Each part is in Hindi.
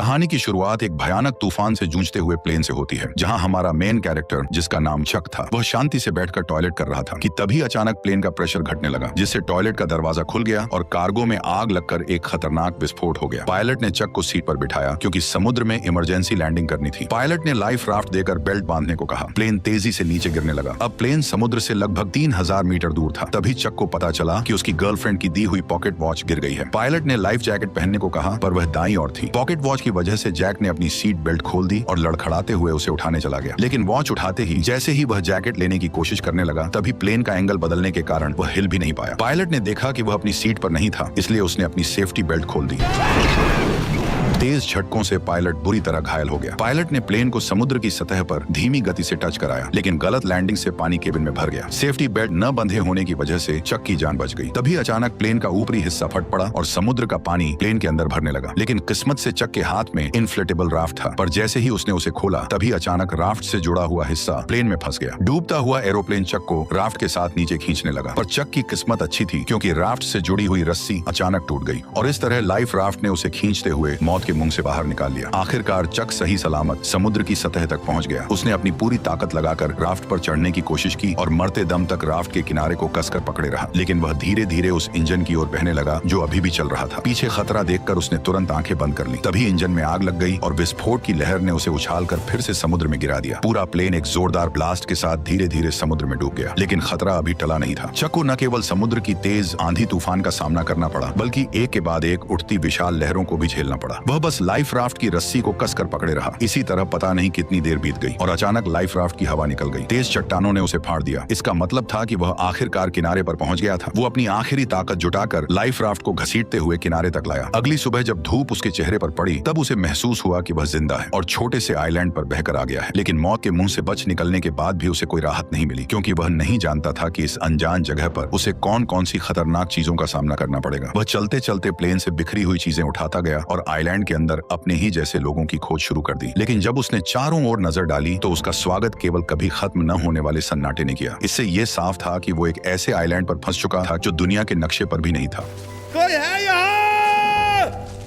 कहानी की शुरुआत एक भयानक तूफान से जूझते हुए प्लेन से होती है, जहां हमारा मेन कैरेक्टर, जिसका नाम चक था, वह शांति से बैठकर टॉयलेट कर रहा था कि तभी अचानक प्लेन का प्रेशर घटने लगा, जिससे टॉयलेट का दरवाजा खुल गया और कार्गो में आग लगकर एक खतरनाक विस्फोट हो गया। पायलट ने चक को सीट पर बिठाया क्योंकि समुद्र में इमरजेंसी लैंडिंग करनी थी। पायलट ने लाइफ राफ्ट देकर बेल्ट बांधने को कहा। प्लेन तेजी से नीचे गिरने लगा। अब प्लेन समुद्र से लगभग 3000 मीटर दूर था। तभी चक को पता चला कि उसकी गर्लफ्रेंड की दी हुई पॉकेट वॉच गिर गई है। पायलट ने लाइफ जैकेट पहनने को कहा, पर वह दाईं ओर थी। पॉकेट वॉच की वजह से जैक ने अपनी सीट बेल्ट खोल दी और लड़खड़ाते हुए उसे उठाने चला गया। लेकिन वॉच उठाते ही जैसे ही वह जैकेट लेने की कोशिश करने लगा, तभी प्लेन का एंगल बदलने के कारण वह हिल भी नहीं पाया। पायलट ने देखा कि वह अपनी सीट पर नहीं था, इसलिए उसने अपनी सेफ्टी बेल्ट खोल दी। तेज झटकों से पायलट बुरी तरह घायल हो गया। पायलट ने प्लेन को समुद्र की सतह पर धीमी गति से टच कराया, लेकिन गलत लैंडिंग से पानी केबिन में भर गया। सेफ्टी बेल्ट न बंधे होने की वजह से चक की जान बच गई। तभी अचानक प्लेन का ऊपरी हिस्सा फट पड़ा और समुद्र का पानी प्लेन के अंदर भरने लगा। लेकिन किस्मत से चक के हाथ में इन्फ्लेटेबल राफ्ट था, पर जैसे ही उसने उसे खोला, तभी अचानक राफ्ट से जुड़ा हुआ हिस्सा प्लेन में फंस गया। डूबता हुआ एरोप्लेन चक को राफ्ट के साथ नीचे खींचने लगा, पर चक की किस्मत अच्छी थी क्योंकि राफ्ट से जुड़ी हुई रस्सी अचानक टूट गई और इस तरह लाइफ राफ्ट ने उसे खींचते हुए मौत के मुंह से बाहर निकाल लिया। आखिरकार चक सही सलामत समुद्र की सतह तक पहुंच गया। उसने अपनी पूरी ताकत लगाकर राफ्ट पर चढ़ने की कोशिश की और मरते दम तक राफ्ट के किनारे को कसकर पकड़े रहा, लेकिन वह धीरे धीरे उस इंजन की ओर बहने लगा जो अभी भी चल रहा था। पीछे खतरा देखकर उसने तुरंत आंखें बंद कर ली। तभी इंजन में आग लग गई और विस्फोट की लहर ने उसे उछालकर फिर से समुद्र में गिरा दिया। पूरा प्लेन एक जोरदार ब्लास्ट के साथ धीरे धीरे समुद्र में डूब गया, लेकिन खतरा अभी टला नहीं था। चक को न केवल समुद्र की तेज आंधी तूफान का सामना करना पड़ा, बल्कि एक के बाद एक उठती विशाल लहरों को भी झेलना पड़ा। वह बस लाइफ राफ्ट की रस्सी को कसकर पकड़े रहा। इसी तरह पता नहीं कितनी देर बीत गई और अचानक लाइफ राफ्ट की हवा निकल गई। तेज चट्टानों ने उसे फाड़ दिया। इसका मतलब था कि वह आखिरकार किनारे पर पहुंच गया था। वो अपनी आखिरी ताकत जुटाकर लाइफ राफ्ट को घसीटते हुए किनारे तक लाया। अगली सुबह जब धूप उसके चेहरे पर पड़ी, तब उसे महसूस हुआ कि वह जिंदा है और छोटे से आइलैंड पर बहकर आ गया है। लेकिन मौत के मुंह से बच निकलने के बाद भी उसे कोई राहत नहीं मिली, क्योंकि वह नहीं जानता था कि इस अनजान जगह पर उसे कौन कौन सी खतरनाक चीजों का सामना करना पड़ेगा। वह चलते चलते प्लेन से बिखरी हुई चीजें उठाता गया और आइलैंड के अंदर अपने ही जैसे लोगों की खोज शुरू कर दी। लेकिन जब उसने चारों ओर नजर डाली तो उसका स्वागत केवल कभी खत्म न होने वाले सन्नाटे ने किया। इससे यह साफ था कि वो एक ऐसे आइलैंड पर फंस चुका था जो दुनिया के नक्शे पर भी नहीं था। कोई है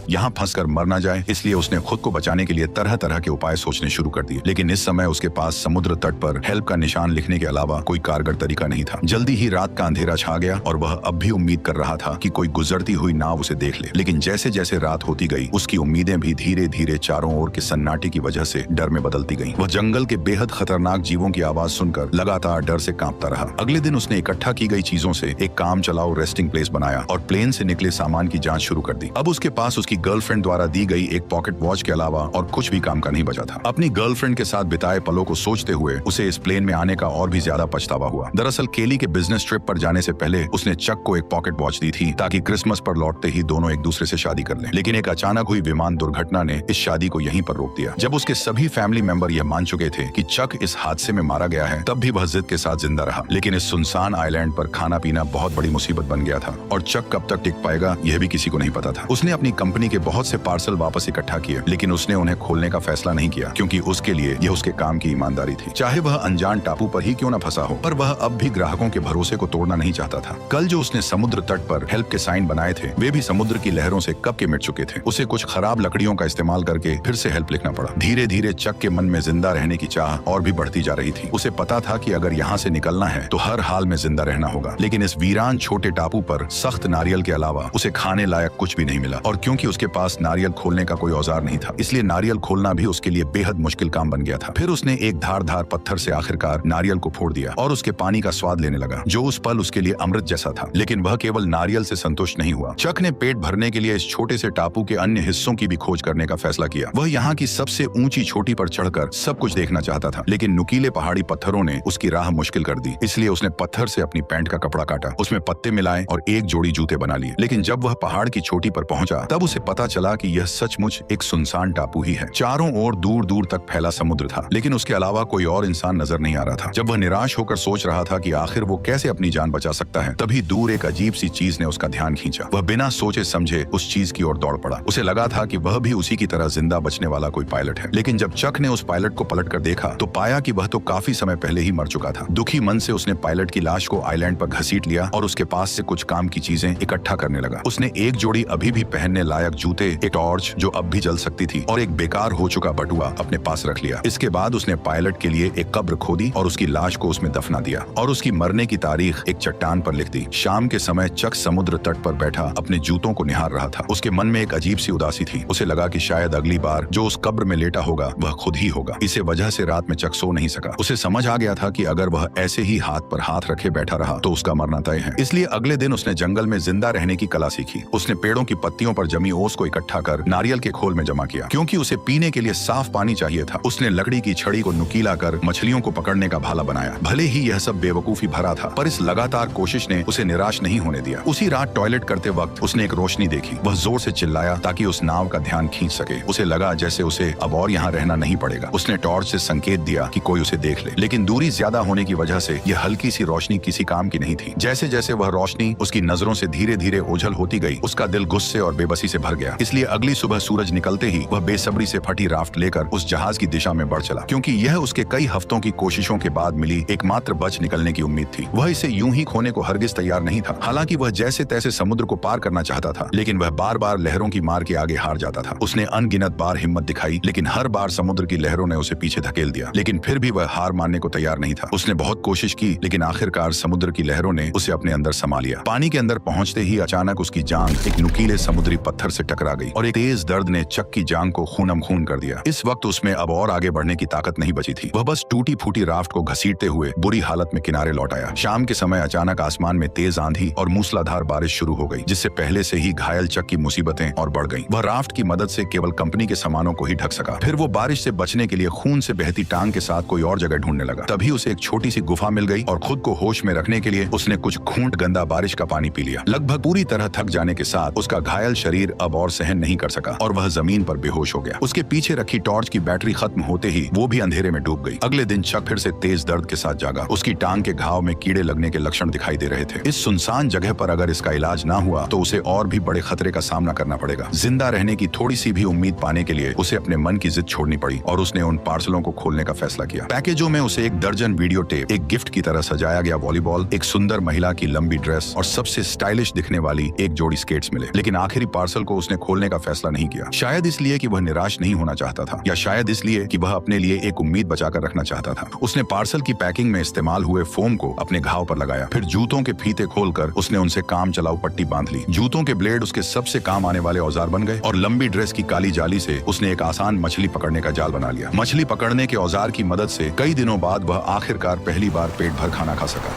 यहाँ फंसकर मर ना जाए, इसलिए उसने खुद को बचाने के लिए तरह तरह के उपाय सोचने शुरू कर दिए। लेकिन इस समय उसके पास समुद्र तट पर हेल्प का निशान लिखने के अलावा कोई कारगर तरीका नहीं था। जल्दी ही रात का अंधेरा छा गया और वह अब भी उम्मीद कर रहा था कि कोई गुजरती हुई नाव उसे देख ले। लेकिन जैसे जैसे रात होती गई, उसकी उम्मीदें भी धीरे धीरे चारों ओर के सन्नाटे की वजह से डर में बदलती गईं। वह जंगल के बेहद खतरनाक जीवों की आवाज सुनकर लगातार डर से कांपता रहा। अगले दिन उसने इकट्ठा की गई चीजों से एक काम चलाओ रेस्टिंग प्लेस बनाया और प्लेन से निकले सामान की जांच शुरू कर दी। अब उसके पास उसकी गर्लफ्रेंड द्वारा दी गई एक पॉकेट वॉच के अलावा और कुछ भी काम का नहीं बचा था। अपनी गर्लफ्रेंड के साथ बिताए पलों को सोचते हुए उसे इस प्लेन में आने का और भी ज्यादा पछतावा हुआ। दरअसल केली के बिजनेस ट्रिप पर जाने से पहले उसने चक को एक पॉकेट वॉच दी थी ताकि क्रिसमस पर लौटते ही दोनों एक दूसरे से शादी कर लें। लेकिन एक अचानक हुई विमान दुर्घटना ने इस शादी को यहीं पर रोक दिया। जब उसके सभी फैमिली मेंबर यह मान चुके थे कि चक इस हादसे में मारा गया है, तब भी वह जिद के साथ जिंदा रहा। लेकिन इस सुनसान आइलैंड पर खाना पीना बहुत बड़ी मुसीबत बन गया था और चक कब तक टिक पाएगा यह भी किसी को नहीं पता था। उसने अपनी कंपनी के बहुत से पार्सल वापस इकट्ठा किए, लेकिन उसने उन्हें खोलने का फैसला नहीं किया क्योंकि उसके लिए यह उसके काम की ईमानदारी थी। चाहे वह अनजान टापू पर ही क्यों न फंसा हो, पर वह अब भी ग्राहकों के भरोसे को तोड़ना नहीं चाहता था। कल जो उसने समुद्र तट पर हेल्प के साइन बनाए थे, वे भी समुद्र की लहरों से कब के मिट चुके थे। उसे कुछ खराब लकड़ियों का इस्तेमाल करके फिर से हेल्प लिखना पड़ा। धीरे धीरे चक के मन में जिंदा रहने की चाह और भी बढ़ती जा रही थी। उसे पता था कि अगर यहाँ से निकलना है तो हर हाल में जिंदा रहना होगा। लेकिन इस वीरान छोटे टापू पर सख्त नारियल के अलावा उसे खाने लायक कुछ भी नहीं मिला, और क्योंकि उसके पास नारियल खोलने का कोई औजार नहीं था, इसलिए नारियल खोलना भी उसके लिए बेहद मुश्किल काम बन गया था। फिर उसने एक धारदार पत्थर से आखिरकार नारियल को फोड़ दिया और उसके पानी का स्वाद लेने लगा, जो उस पल उसके लिए अमृत जैसा था। लेकिन वह केवल नारियल से संतुष्ट नहीं हुआ। चक ने पेट भरने के लिए इस छोटे से टापू के अन्य हिस्सों की भी खोज करने का फैसला किया। वह यहाँ की सबसे ऊंची चोटी पर चढ़कर सब कुछ देखना चाहता था, लेकिन नुकीले पहाड़ी पत्थरों ने उसकी राह मुश्किल कर दी। इसलिए उसने पत्थर से अपनी पैंट का कपड़ा काटा, उसमें पत्ते मिलाए और एक जोड़ी जूते बना लिए। लेकिन जब वह पहाड़ की चोटी पर पहुंचा, तब उसे पता चला कि यह सचमुच एक सुनसान टापू ही है। चारों ओर दूर दूर तक फैला समुद्र था, लेकिन उसके अलावा कोई और इंसान नजर नहीं आ रहा था। जब वह निराश होकर सोच रहा था कि आखिर वो कैसे अपनी जान बचा सकता है, तभी दूर एक अजीब सी चीज ने उसका ध्यान खींचा। वह बिना सोचे समझे उस चीज की ओर दौड़ पड़ा। उसे लगा था कि वह भी उसी की तरह जिंदा बचने वाला कोई पायलट है। लेकिन जब चक ने उस पायलट को पलट कर देखा, तो पाया कि वह तो काफी समय पहले ही मर चुका था। दुखी मन से उसने पायलट की लाश को आइलैंड पर घसीट लिया और उसके पास से कुछ काम की चीजें इकट्ठा करने लगा। उसने एक जोड़ी अभी भी पहनने लायक जूते, एक टॉर्च जो अब भी जल सकती थी और एक बेकार हो चुका बटुआ अपने पास रख लिया। इसके बाद उसने पायलट के लिए एक कब्र खोदी और उसकी लाश को उसमें दफना दिया और उसकी मरने की तारीख एक चट्टान पर लिख दी। शाम के समय चक समुद्र तट पर बैठा अपने जूतों को निहार रहा था। उसके मन में एक अजीब सी उदासी थी। उसे लगा कि शायद अगली बार जो उस कब्र में लेटा होगा वह खुद ही होगा। इसे वजह से रात में चक सो नहीं सका। उसे समझ आ गया था कि अगर वह ऐसे ही हाथ पर हाथ रखे बैठा रहा तो उसका मरना तय है। इसलिए अगले दिन उसने जंगल में जिंदा रहने की कला सीखी। उसने पेड़ों की पत्तियों पर जमी ओस को इकट्ठा कर नारियल के खोल में जमा किया, क्योंकि उसे पीने के लिए साफ पानी चाहिए था। उसने लकड़ी की छड़ी को नुकीला कर मछलियों को पकड़ने का भाला बनाया। भले ही यह सब बेवकूफी भरा था, पर इस लगातार कोशिश ने उसे निराश नहीं होने दिया। उसी रात टॉयलेट करते वक्त उसने एक रोशनी देखी। वह जोर से चिल्लाया ताकि उस नाव का ध्यान खींच सके। उसे लगा जैसे उसे अब और यहाँ रहना नहीं पड़ेगा। उसने टॉर्च से संकेत दिया कि कोई उसे देख ले, लेकिन दूरी ज्यादा होने की वजह से यह हल्की सी रोशनी किसी काम की नहीं थी। जैसे जैसे वह रोशनी उसकी नजरों से धीरे धीरे ओझल होती गई, उसका दिल गुस्से और बेबसी से भर गया। इसलिए अगली सुबह सूरज निकलते ही वह बेसब्री से फटी राफ्ट लेकर उस जहाज की दिशा में बढ़ चला, क्योंकि यह उसके कई हफ्तों की कोशिशों के बाद मिली एकमात्र बच निकलने की उम्मीद थी। वह इसे यूं ही खोने को हरगिज तैयार नहीं था। हालांकि वह जैसे तैसे समुद्र को पार करना चाहता था, लेकिन वह बार बार लहरों की मार के आगे हार जाता था। उसने अनगिनत बार हिम्मत दिखाई, लेकिन हर बार समुद्र की लहरों ने उसे पीछे धकेल दिया। लेकिन फिर भी वह हार मानने को तैयार नहीं था। उसने बहुत कोशिश की, लेकिन आखिरकार समुद्र की लहरों ने उसे अपने अंदर समा लिया। पानी के अंदर पहुंचते ही अचानक उसकी जांघ एक नुकीले समुद्री पत्थर से टकरा गई और एक तेज दर्द ने चक की जांघ को खूनम खून कर दिया। इस वक्त उसमें अब और आगे बढ़ने की ताकत नहीं बची थी। वह बस टूटी फूटी राफ्ट को घसीटते हुए बुरी हालत में किनारे लौट आया। शाम के समय अचानक आसमान में तेज आंधी और मूसलाधार बारिश शुरू हो गई, जिससे पहले से ही घायल चक की मुसीबतें और बढ़ गईं। वह राफ्ट की मदद से केवल कंपनी के सामानों को ही ढक सका। फिर वो बारिश से बचने के लिए खून से बहती टांग के साथ कोई और जगह ढूंढने लगा। तभी उसे एक छोटी सी गुफा मिल गई और खुद को होश में रखने के लिए उसने कुछ घूंट गंदा बारिश का पानी पी लिया। लगभग पूरी तरह थक जाने के साथ उसका घायल शरीर अब और सहन नहीं कर सका और वह जमीन पर बेहोश हो गया। उसके पीछे रखी टॉर्च की बैटरी खत्म होते ही वो भी अंधेरे में डूब गई। अगले दिन चक फिर से तेज दर्द के साथ जागा। उसकी टांग के घाव में कीड़े लगने के लक्षण दिखाई दे रहे थे। इस सुनसान जगह पर अगर इसका इलाज ना हुआ तो उसे और भी बड़े खतरे का सामना करना पड़ेगा। जिंदा रहने की थोड़ी सी भी उम्मीद पाने के लिए उसे अपने मन की जिद छोड़नी पड़ी और उसने उन पार्सलों को खोलने का फैसला किया। पैकेजों में उसे एक दर्जन वीडियो टेप, एक गिफ्ट की तरह सजाया गया वॉलीबॉल, एक सुंदर महिला की लंबी ड्रेस और सबसे स्टाइलिश दिखने वाली एक जोड़ी स्केट्स मिले। लेकिन आखिरी पार्सल को उसने खोलने का फैसला नहीं किया। शायद इसलिए कि वह निराश नहीं होना चाहता था, या शायद इसलिए कि वह अपने लिए एक उम्मीद बचाकर रखना चाहता था। उसने पार्सल की पैकिंग में इस्तेमाल हुए फोम को अपने घाव पर लगाया। फिर जूतों के फीते खोलकर उसने उनसे काम चलाऊ पट्टी बांध ली। जूतों के ब्लेड उसके सबसे काम आने वाले औजार बन गए और लंबी ड्रेस की काली जाली से उसने एक आसान मछली पकड़ने का जाल बना लिया। मछली पकड़ने के औजार की मदद से कई दिनों बाद वह आखिरकार पहली बार पेट भर खाना खा सका।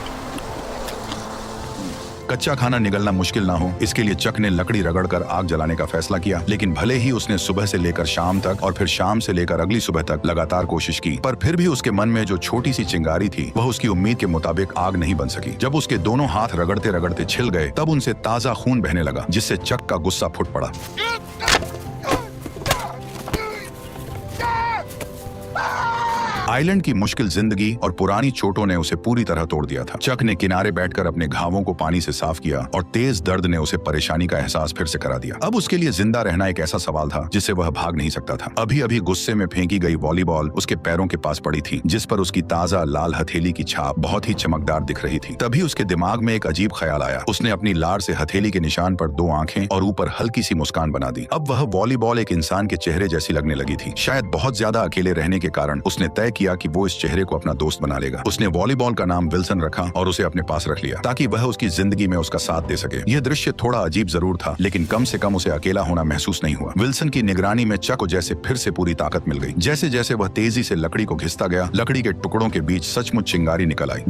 कच्चा खाना निगलना मुश्किल ना हो, इसके लिए चक ने लकड़ी रगड़कर आग जलाने का फैसला किया। लेकिन भले ही उसने सुबह से लेकर शाम तक और फिर शाम से लेकर अगली सुबह तक लगातार कोशिश की, पर फिर भी उसके मन में जो छोटी सी चिंगारी थी वह उसकी उम्मीद के मुताबिक आग नहीं बन सकी। जब उसके दोनों हाथ रगड़ते रगड़ते छिल गए तब उनसे ताजा खून बहने लगा, जिससे चक का गुस्सा फुट पड़ा। आइलैंड की मुश्किल जिंदगी और पुरानी चोटों ने उसे पूरी तरह तोड़ दिया था। चक ने किनारे बैठकर अपने घावों को पानी से साफ किया और तेज दर्द ने उसे परेशानी का एहसास फिर से करा दिया। अब उसके लिए जिंदा रहना एक ऐसा सवाल था जिससे वह भाग नहीं सकता था। अभी अभी गुस्से में फेंकी गई वॉलीबॉल उसके पैरों के पास पड़ी थी, जिस पर उसकी ताजा लाल हथेली की छाप बहुत ही चमकदार दिख रही थी। तभी उसके दिमाग में एक अजीब ख्याल आया। उसने अपनी लार से हथेली के निशान पर 2 आंखें और ऊपर हल्की सी मुस्कान बना दी। अब वह वॉलीबॉल एक इंसान के चेहरे जैसी लगने लगी थी। शायद बहुत ज्यादा अकेले रहने के कारण उसने तय किया कि वो इस चेहरे को अपना दोस्त बना लेगा। उसने वॉलीबॉल का नाम विल्सन रखा और उसे अपने पास रख लिया ताकि वह उसकी जिंदगी में उसका साथ दे सके। यह दृश्य थोड़ा अजीब जरूर था, लेकिन कम से कम उसे अकेला होना महसूस नहीं हुआ। विल्सन की निगरानी में चक को जैसे फिर से पूरी ताकत मिल गई। जैसे जैसे वह तेजी से लकड़ी को घिसता गया, लकड़ी के टुकड़ों के बीच सचमुच चिंगारी निकल आई।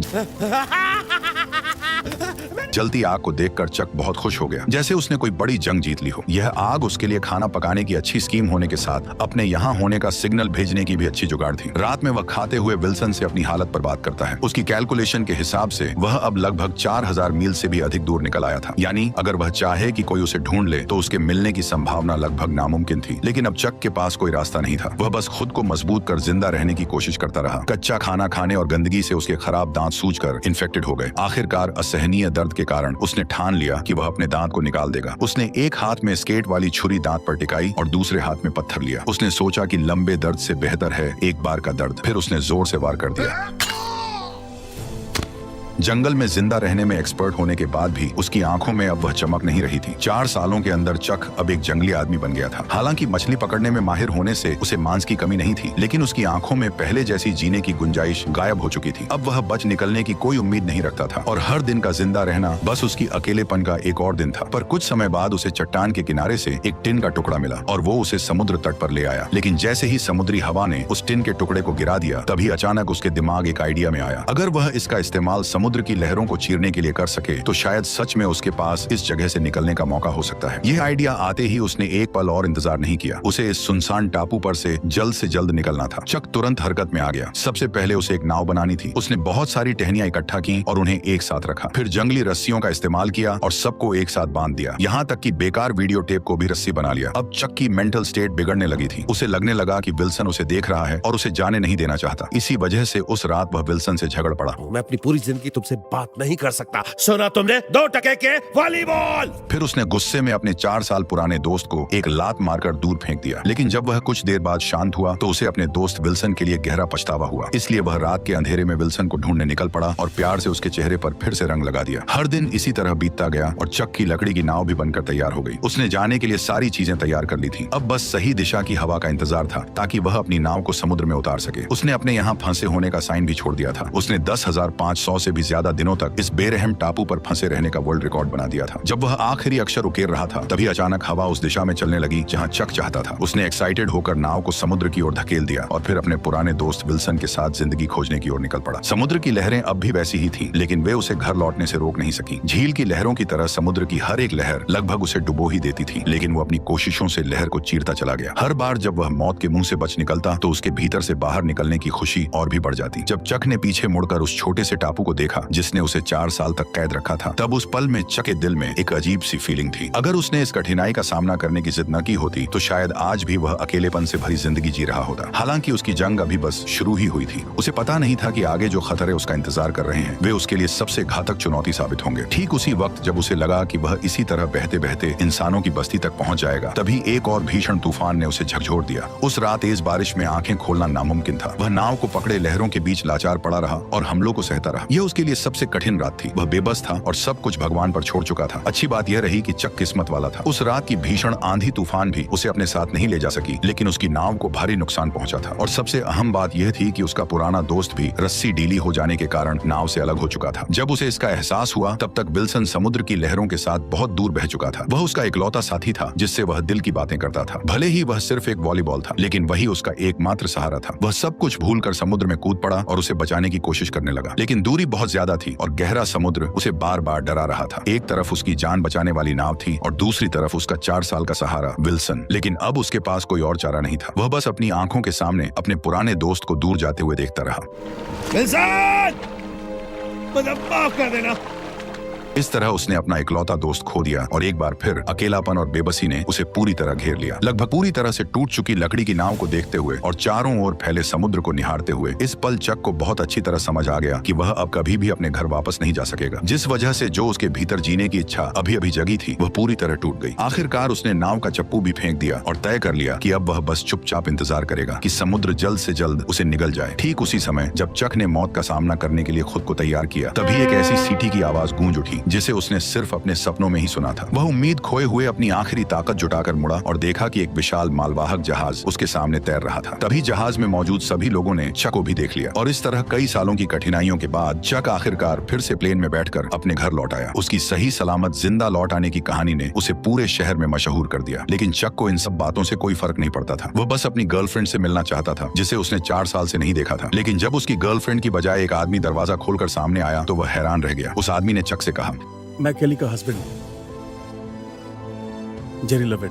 जलती आग को देखकर चक बहुत खुश हो गया, जैसे उसने कोई बड़ी जंग जीत ली हो। यह आग उसके लिए खाना पकाने की अच्छी स्कीम होने के साथ अपने यहाँ होने का सिग्नल भेजने की भी अच्छी जुगाड़ थी। रात में वह खाते हुए विल्सन से अपनी हालत पर बात करता है। उसकी कैलकुलेशन के हिसाब से वह अब लगभग 4000 मील से भी अधिक दूर निकल आया था। यानी अगर वह चाहे कि कोई उसे ढूंढ ले तो उसके मिलने की संभावना लगभग नामुमकिन थी। लेकिन अब चक के पास कोई रास्ता नहीं था। वह बस खुद को मजबूत कर जिंदा रहने की कोशिश करता रहा। कच्चा खाना खाने और गंदगी से उसके खराब दांत सूजकर इन्फेक्टेड हो गए। आखिरकार असहनीय दर्द के कारण उसने ठान लिया कि वह अपने दांत को निकाल देगा। उसने एक हाथ में स्केट वाली छुरी दांत पर टिकाई और दूसरे हाथ में पत्थर लिया। उसने सोचा कि लंबे दर्द से बेहतर है एक बार का दर्द। फिर उसने जोर से वार कर दिया। जंगल में जिंदा रहने में एक्सपर्ट होने के बाद भी उसकी आंखों में अब वह चमक नहीं रही थी। 4 सालों के अंदर चक अब एक जंगली आदमी बन गया था। हालांकि मछली पकड़ने में माहिर होने से उसे मांस की कमी नहीं थी, लेकिन उसकी आंखों में पहले जैसी जीने की गुंजाइश गायब हो चुकी थी। अब वह बच निकलने की कोई उम्मीद नहीं रखता था और हर दिन का जिंदा रहना बस उसकी अकेलेपन का एक और दिन था। पर कुछ समय बाद उसे चट्टान के किनारे से एक टिन का टुकड़ा मिला और वो उसे समुद्र तट पर ले आया। लेकिन जैसे ही समुद्री हवा ने उस टिन के टुकड़े को गिरा दिया, तभी अचानक उसके दिमाग एक आइडिया में आया। अगर वह इसका इस्तेमाल समुद्र की लहरों को चीरने के लिए कर सके तो शायद सच में उसके पास इस जगह से निकलने का मौका हो सकता है। यह आइडिया आते ही उसने एक पल और इंतजार नहीं किया। उसे इस सुनसान टापू पर से जल्द निकलना था। चक तुरंत हरकत में आ गया। सबसे पहले उसे एक नाव बनानी थी। उसने बहुत सारी टहनियां इकट्ठा की और उन्हें एक साथ रखा। फिर जंगली रस्सियों का इस्तेमाल किया और सबको एक साथ बांध दिया। यहाँ तक कि बेकार वीडियो टेप को भी रस्सी बना लिया। अब चक की मेंटल स्टेट बिगड़ने लगी थी। उसे लगने लगा कि विल्सन उसे देख रहा है और उसे जाने नहीं देना चाहता। इसी वजह से उस रात वह विल्सन से झगड़ पड़ा। मैं अपनी पूरी जिंदगी तुमसे बात नहीं कर सकता। सुना तुमने? 2 टके के वॉलीबॉल। फिर उसने गुस्से में अपने 4 साल पुराने दोस्त को एक लात मारकर दूर फेंक दिया। लेकिन जब वह कुछ देर बाद शांत हुआ तो उसे अपने दोस्त विल्सन के लिए गहरा पछतावा हुआ। इसलिए वह रात के अंधेरे में विल्सन को ढूंढने निकल पड़ा और प्यार से उसके चेहरे पर फिर से रंग लगा दिया। हर दिन इसी तरह बीतता गया और चक की लकड़ी की नाव भी बनकर तैयार हो गई। उसने जाने के लिए सारी चीजें तैयार कर ली थी। अब बस सही दिशा की हवा का इंतजार था ताकि वह अपनी नाव को समुद्र में उतार सके। उसने अपने यहाँ फंसे होने का साइन भी छोड़ दिया था। उसने 10,500 से भी ज्यादा दिनों तक इस बेरहम टापू पर फंसे रहने का वर्ल्ड रिकॉर्ड बना दिया था। जब वह आखिरी अक्षर उकेर रहा था तभी अचानक हवा उस दिशा में चलने लगी जहाँ चक चाहता था। उसने एक्साइटेड होकर नाव को समुद्र की ओर धकेल दिया और फिर अपने पुराने दोस्त विल्सन के साथ जिंदगी खोजने की ओर निकल पड़ा। समुद्र की लहरें अब भी वैसी ही थी, लेकिन वे उसे घर लौटने से रोक नहीं सकी। झील की लहरों की तरह समुद्र की हर एक लहर लगभग उसे डुबो ही देती थी, लेकिन वो अपनी कोशिशों से लहर को चीरता चला गया। हर बार जब वह मौत के मुंह से बच निकलता तो उसके भीतर से बाहर निकलने की खुशी और भी बढ़ जाती। जब चक ने पीछे मुड़कर उस छोटे से टापू को देखा जिसने उसे 4 साल तक कैद रखा था, तब उस पल में चक के दिल में एक अजीब सी फीलिंग थी। अगर उसने इस कठिनाई का सामना करने की जिद न की होती तो शायद आज भी वह अकेलेपन से भरी जिंदगी जी रहा होता। हालांकि उसकी जंग अभी बस शुरू ही हुई थी। उसे पता नहीं था कि आगे जो खतरे उसका इंतजार कर रहे हैं वे उसके लिए सबसे घातक चुनौती साबित होंगे। ठीक उसी वक्त जब उसे लगा कि वह इसी तरह बहते बहते इंसानों की बस्ती तक पहुंच जाएगा, तभी एक और भीषण तूफान ने उसे झकझोर दिया। उस रात तेज बारिश में आंखें खोलना नामुमकिन था। वह नाव को पकड़े लहरों के बीच लाचार पड़ा रहा और हमलों को सहता रहा। यह उसके लिए सबसे कठिन रात थी। वह बेबस था और सब कुछ भगवान पर छोड़ चुका था। अच्छी बात यह रही कि चक किस्मत वाला था। उस रात की भीषण आंधी तूफान भी उसे अपने साथ नहीं ले जा सकी, लेकिन उसकी नाव को भारी नुकसान पहुंचा था। और सबसे अहम बात यह थी कि उसका पुराना दोस्त भी रस्सी ढीली हो जाने के कारण नाव से अलग हो चुका था। जब उसे इसका एहसास हुआ तब तक विल्सन समुद्र की लहरों के साथ बहुत दूर बह चुका था। वह उसका इकलौता साथी था जिससे वह दिल की बातें करता था। भले ही वह सिर्फ एक वॉलीबॉल था, लेकिन वही उसका एकमात्र सहारा था। वह सब कुछ भूलकर समुद्र में कूद पड़ा और उसे बचाने की कोशिश करने लगा, लेकिन दूरी बहुत ज्यादा थी और गहरा समुद्र उसे बार बार डरा रहा था। एक तरफ उसकी जान बचाने वाली नाव थी और दूसरी तरफ उसका 4 साल का सहारा विल्सन। लेकिन अब उसके पास कोई और चारा नहीं था। वह बस अपनी आंखों के सामने अपने पुराने दोस्त को दूर जाते हुए देखता रहा। विल्सन! मुझे माफ कर देना। इस तरह उसने अपना इकलौता दोस्त खो दिया और एक बार फिर अकेलापन और बेबसी ने उसे पूरी तरह घेर लिया। लगभग पूरी तरह से टूट चुकी लकड़ी की नाव को देखते हुए और चारों ओर फैले समुद्र को निहारते हुए इस पल चक को बहुत अच्छी तरह समझ आ गया कि वह अब कभी भी अपने घर वापस नहीं जा सकेगा। जिस वजह से जो उसके भीतर जीने की इच्छा अभी अभी जगी थी वह पूरी तरह टूट गई। आखिरकार उसने नाव का चप्पू भी फेंक दिया और तय कर लिया कि अब वह बस चुपचाप इंतजार करेगा कि समुद्र जल्द से जल्द उसे निगल जाए। ठीक उसी समय जब चक ने मौत का सामना करने के लिए खुद को तैयार किया, तभी एक ऐसी सीटी की आवाज गूंज उठी जिसे उसने सिर्फ अपने सपनों में ही सुना था। वह उम्मीद खोए हुए अपनी आखिरी ताकत जुटाकर मुड़ा और देखा कि एक विशाल मालवाहक जहाज उसके सामने तैर रहा था। तभी जहाज में मौजूद सभी लोगों ने चक को भी देख लिया और इस तरह कई सालों की कठिनाइयों के बाद चक आखिरकार फिर से प्लेन में बैठकर अपने घर लौट आया। उसकी सही सलामत जिंदा लौट आने की कहानी ने उसे पूरे शहर में मशहूर कर दिया। लेकिन चक को इन सब बातों से कोई फर्क नहीं पड़ता था। वह बस अपनी गर्लफ्रेंड से मिलना चाहता था जिसे उसने 4 साल से नहीं देखा था। लेकिन जब उसकी गर्लफ्रेंड की बजाय एक आदमी दरवाजा खोलकर सामने आया तो वह हैरान रह गया। उस आदमी ने चक से कहा, मैं केली का हस्बैंड हूं, जेरी लवेट।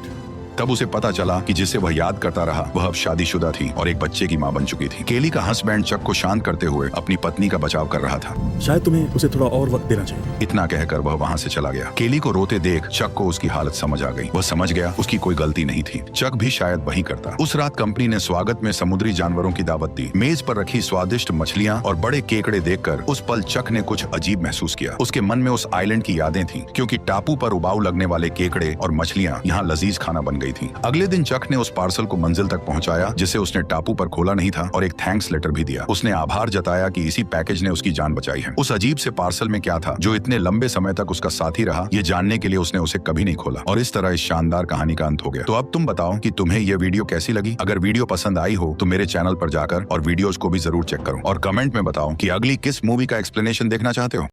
तब उसे पता चला कि जिसे वह याद करता रहा वह अब शादीशुदा थी और एक बच्चे की मां बन चुकी थी। केली का हस्बैंड चक को शांत करते हुए अपनी पत्नी का बचाव कर रहा था। शायद तुम्हें उसे थोड़ा और वक्त देना चाहिए। इतना कहकर वह वहां से चला गया। केली को रोते देख चक को उसकी हालत समझ आ गई। वह समझ गया उसकी कोई गलती नहीं थी। चक भी शायद वही करता। उस रात कंपनी ने स्वागत में समुद्री जानवरों की दावत दी। मेज पर रखी स्वादिष्ट मछलियां और बड़े केकड़े देखकर उस पल चक ने कुछ अजीब महसूस किया। उसके मन में उस आइलैंड की यादें थी, क्योंकि टापू पर उबाऊ लगने वाले केकड़े और मछलियां यहाँ लजीज खाना बन गई गई थी। अगले दिन चक ने उस पार्सल को मंजिल तक पहुंचाया जिसे उसने टापू पर खोला नहीं था और एक थैंक्स लेटर भी दिया। उसने आभार जताया कि इसी पैकेज ने उसकी जान बचाई है। उस अजीब से पार्सल में क्या था जो इतने लंबे समय तक उसका साथी रहा, ये जानने के लिए उसने उसे कभी नहीं खोला। और इस तरह इस शानदार कहानी का अंत हो गया। तो अब तुम बताओ कि तुम्हें यह वीडियो कैसी लगी। अगर वीडियो पसंद आई हो तो मेरे चैनल पर जाकर और वीडियोज को भी जरूर चेक करो और कमेंट में बताओ कि अगली किस मूवी का एक्सप्लेनेशन देखना चाहते हो।